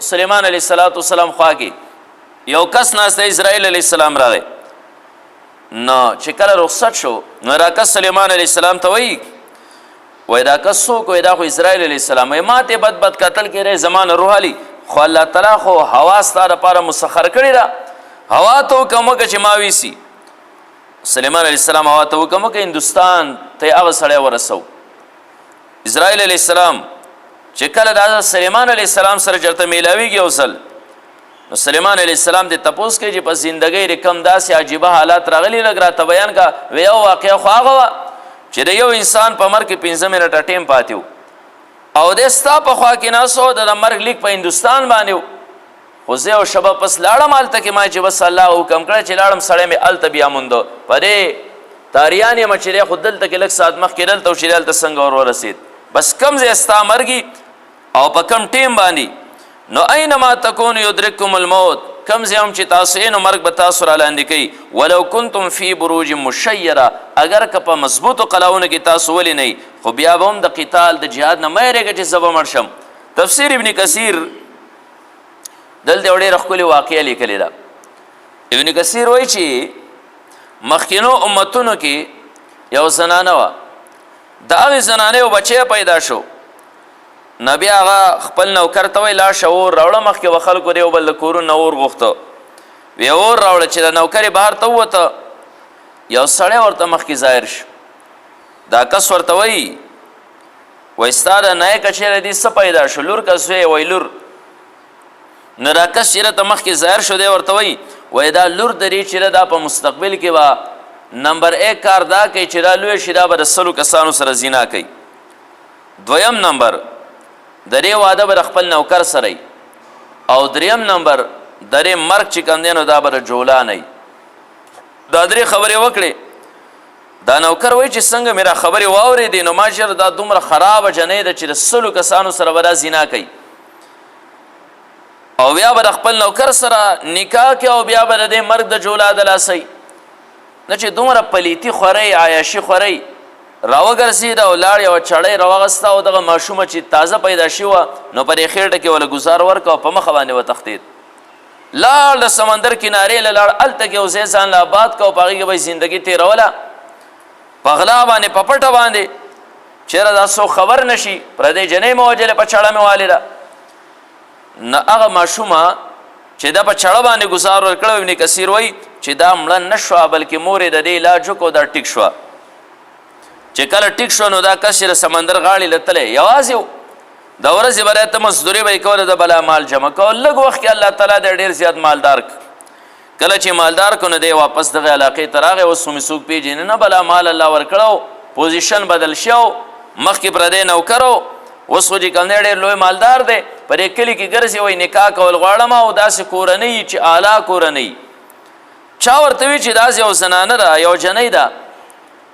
سلیمان علیه السلام خوا کې یو کس ناست اسرائیل علیه السلام راغی نو چې کله رخصت شو نو راکس سلیمان علیه السلام ته وایي دا کس څوک وایي دا خو اسرائیل علیه السلام وایي ما ته بد قتل کې رہی زمان روح علی خو الله تعالی خو هوا ستا دپاره مسخر کړې ده هوا ته حکم وکړه چې ما ویسي سلیمان علیه السلام هوا ته حکم وکړه هندوستان ته هغه سړی ورسو اسرائیل علیه السلام چې کله دا سلیمان علیه السلام سره چېرته میلاویږي یو ځل نو سلیمان علیه السلام دې تپوس کوي چې په زندګۍ رقم داسې عجیبه حالات راغلي لږ راته بیان کا و یو واقعه خو هغه وه چې د یو انسان په مرګ کې 15 منټه ټیم پاتې و او دی ستا په خوا کې ناست و د مرګ لیک په هندوستان باندې و خو زه یو شبه پس لاړم هلته کې ما چې بس الله حکم کړی چې لاړم سړی مې هلته بیا موندو په دې تاریان یم چې دی خو دلته کې لږ ساعت مخکې دلته و چې هلته څنګه ورسېد بس کم ځای ستا مرګي او په کم ټیم باندې نو اینما تکون یدرککم الموت کم ځای هم چې تاسو یې نو مرګ به تاسو را لاندې کوي ولو کنتم فی بروج مشیره اگر که په مضبوطو قلاونه کې تاسو ولې نه خو بیا به هم د قتال د جهاد نه مه یېرېږه چې زه به مړ شم تفسیر ابن کثیر دلته یو ډېره ښکلې واقعه لیکلې ده ابن کثیر وایي چې مخکینو امتونو کې یو زنانه وه د هغې زنانې یو بچی پیدا شو نبی هغه خپل نوکر ته وایي لاشه اور راوړه مخکې به خلکو د یو بل د کورونه اور غوښته وی اور راوړه چې د نوکر یې بهر ته ووته یو سړی ورته مخکې ظاهر شو دا کس ورته وایي وایي ستا د نایې که چېرې دې څه پیدا شو لور که زوی وایي لور نو دا کس چې راته مخکې ظاهر شو دی ورته وایي دا لور د دې چې دا په مستقبل کې به نمبر 1 کار دا کوي چې دا لویه شي دا به د 100 کسانو سره زنا کوي دویم نمبر د دې واده به د خپل نوکر سره او دریم نمبر د دې مرګ چې کوم دی نو دا به د جولان وي دا درې خبرې وکړې دا نوکر وایي چې څنګه مې را خبرې واورېدې نو ما چېرې دا دومره خرابه جنۍ ده چې د 100 کسانو سره به دا زنا کوي او بیا به د خپل نوکر سره نکاح کوي او بیا به د دې مرګ د جولا د لاسئ نه چې دومره پلیتي خورئ عیاشي خورئ راوګرځېده او لاړ یوه چړۍ راوغسته او دغه ماشومه چې تازه پیدا شوي وه نو په دې خېټه کې وله ګزار ورکړه او په مخه باندې وتښتېد لاړ د سمندر کنارې له لاړ هلته کې یو ځای ځان له آباد کړه او په هغې کې به یې زندګي تېروله په غلا باندې په پټه باندې چېرې دا څوک خبر نه شي پردۍ جنۍ مې وجلې په چړه مې والېده نه هغه ماشومه چې دا په چړه باندې ګزار ورکړه ابن کثیر وایي چې دا مړه نه شوه بلکې مور یې د دې علاج وکړو دا ټیک شوه چې کله ټیک شو نو دا کس چې د سمندر غاړې له تلی یوازې و د ورځې به ته مزدوري به یې کوله د بلا مال جمع کول لږ وخت کې الله تعالی د ډېر زیات مالدار کله چې مالدار کړو نو دی واپس دغه علاقې ته راغی اوس مې څوک پېژني نه بلا مال الله ورکړو پوزیشن بدل شو مخکې پردی نوکر و اوس خو چې کوم دی ډېر لوی مالدار دی په دې کلي کې ګرځي وایي نکاح کول غواړم او داسې کورنۍ چې اعلی کورنۍ چا ورته وي چې داسې یو زنانه ده یو جنۍ ده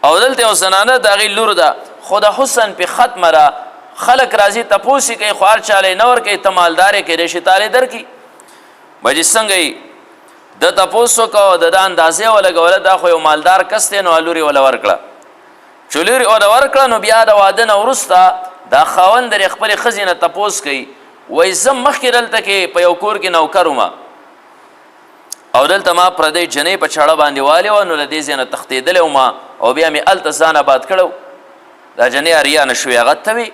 او دلته یو زنانه د هغې لور ده خو د حسن پې ختمه ده خلک راځي تپوس یې کوي خو هر چاله یې نه ورکوي ته مالدار یې کیدای شي تالی درکړي به چې څنګه یې ده تپوس وکړه د ده اندازې ولګوله دا خو یو مالدار کس دی نو لور یې وله ورکړه چې لور یې وله ورکړه نو بیا د واده نه وروسته دا خاوند د خپلې ښځې نه تپوس کوي وایي زه مخکې دلته کې په یو کور کې نوکر وم او دلته ما پردی جنۍ په چاړه باندې والې وه نو له دې ځای نه تښتېدلی وم او بیا مې هلته ځان آباد کړی دا جنۍ اریا نه شوې هغه ته وي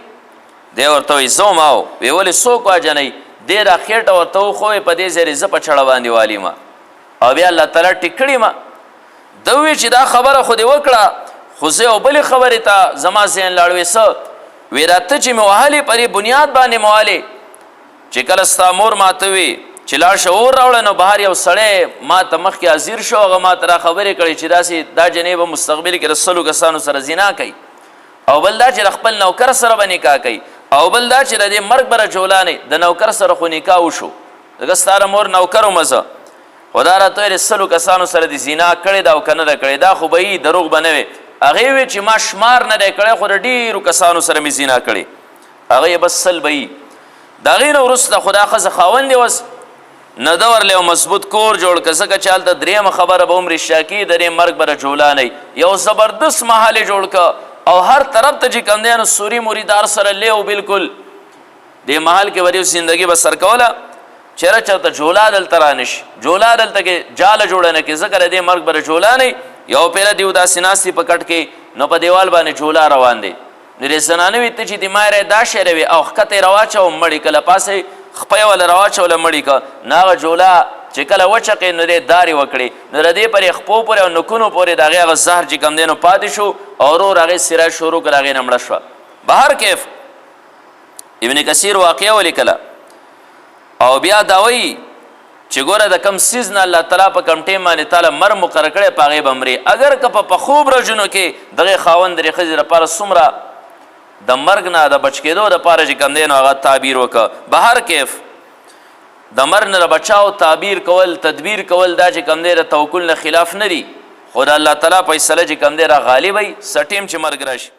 دی ورته وایي زه وم او وی ولې څوک وه جنۍ دې را خېټه ورته وښوې په دې ځای زه په چاړه باندې والي ما او بیا الله تعالی ټیک کړي ما ده ووی چې دا خبره خو دې وکړه خو زه یو بلې خبرې ته زما ذهن لاړ وی څه وی راته چې مې وهلې په دې بنیاد باندې مې وهلې چې کله ستا مور ماته وي چې لاړ شه اور راوړه نو بهر یو سړی ما ته مخکې حاضر شو هغه ما ته را خبرې کړې چې داسې دا جنۍ به مستقبل کې د 100 کسانو سره زنا کوي او بل دا چې د خپل نوکر سره به نکاح کوي او بل دا چې د دې مرګ به رجولانې د نوکر سره خو نکاح وشو ځکه ستا د مور نوکر ومه زه خو دا راته ویل 100 کسانو سره د زنا کړې ده او که نه ده کړې دا خو به یي دروغ به نه وي هغې وی چې ما شمار نه دی کړی خو د ډېرو کسانو سره مې زنا کړې هغه یې بس 100 به یي د هغې نه وروسته خو دا ښځه خاوند یې وس نه ده ورله یو مضبوط کور جوړ که ځکه چې هلته درېیمه خبره به هم رښتیا کي د دې مرګ به رجولانئ یو زبردست محل یې جوړ که او هر طرف ته چې کوم دی نو سوري مریدار سره لیو بلکل دې محل کې به زندګي به سر کوله چېره چېرته جولا دلته رانشي جولا دلته کې جاله جوړه نه کړي ځکه د دې مرګ بره جولا نه یو پیله دیو داسې ناستي په کټ کې نو په دیوال باندې جولا روان دی نو د زنانه وي ته چې د مایره دا شی روي او ښکته یې راواچوم مړي کله پاسې خپه یې وله راواچوله مړي که نو هغه جولا چې کله وچقې نو دی دارې وکړې نو د دې پورې خپو پورې او نکونو پورې د هغې هغه زهر چې کوم دی نو پاتې شو او ورو ور هغې سیرای شروع کړه هغې نه مړه شوه بهر کیف ابن کثیر واقعه ولیکله او بیا دا وایي چې ګوره د کم سیز نه الله تعالی په کم ټیم باندې تعالی مر مقرر کړی په هغې به مرې اگر که په پخو ورځونو کې دغې خاوند درې ښځې لپاره څومره د مرګ نه د بچ کېدو دپاره چې کوم دی نو هغه تعبیر وکړه بهر کیف د مرګ نه د بچاو تعبیر کول تدبیر کول دا چې کوم دی د توکل نه خلاف نه دي خو د الله تعالی فیصله چې کوم دی را غالب وي څه ټیم چې مرګ راشي